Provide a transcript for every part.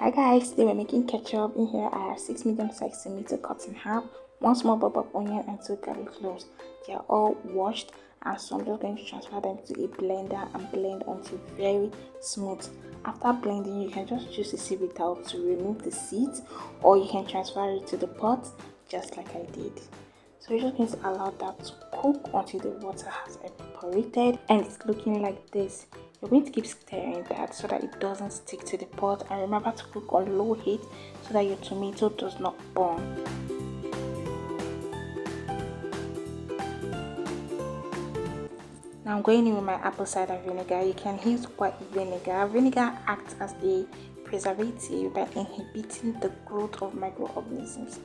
Hi guys, today we're making ketchup. In here I have 6 medium-sized tomatoes cut in half, 1 small bulb of onion and 2 garlic cloves. They are all washed, and so I'm just going to transfer them to a blender and blend until very smooth. After blending, you can just choose to sieve it out to remove the seeds, or you can transfer it to the pot just like I did. So you're just going to allow that to cook until the water has evaporated and it's looking like this. You're going to keep stirring that so that it doesn't stick to the pot, and remember to cook on low heat so that your tomato does not burn. Now I'm going in with my apple cider vinegar. You can use white vinegar. Vinegar acts as a preservative by inhibiting the growth of microorganisms.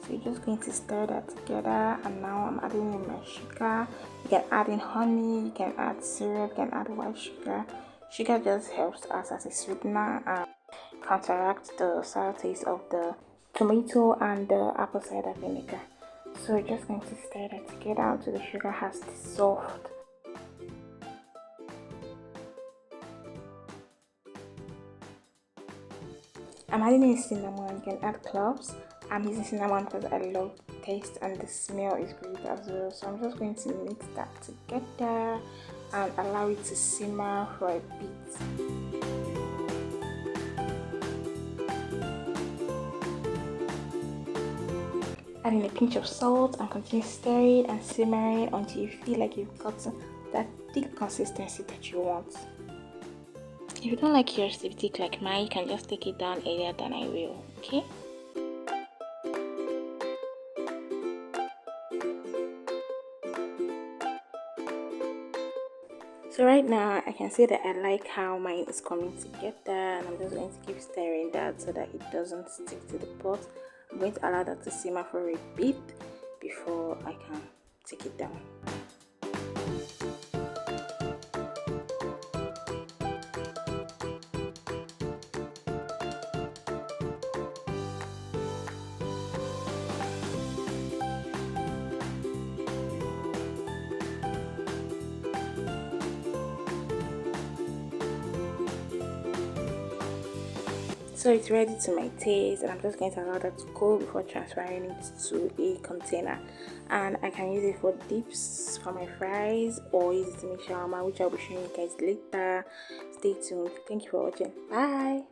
So you're just going to stir that together, and now I'm adding in my sugar. You can add in honey, you can add syrup, you can add white sugar. Sugar just helps us as a sweetener and counteract the sour taste of the tomato and the apple cider vinegar. So you're just going to stir that together until the sugar has dissolved. I'm adding in cinnamon. You can add cloves. I'm using cinnamon because I love the taste and the smell is great as well. So I'm just going to mix that together and allow it to simmer for a bit. Adding a pinch of salt and continue stirring and simmering until you feel like you've gotten that thick consistency that you want. If you don't like yours to be thick like mine, you can just take it down earlier than I will, okay? So right now I can see that I like how mine is coming together, and I'm just going to keep stirring that so that it doesn't stick to the pot. I'm going to allow that to simmer for a bit before I can take it down. So it's ready to my taste, and I'm just going to allow that to cool before transferring it to a container. And I can use it for dips for my fries, or use it to make shawarma, which I'll be showing you guys later. Stay tuned. Thank you for watching. Bye.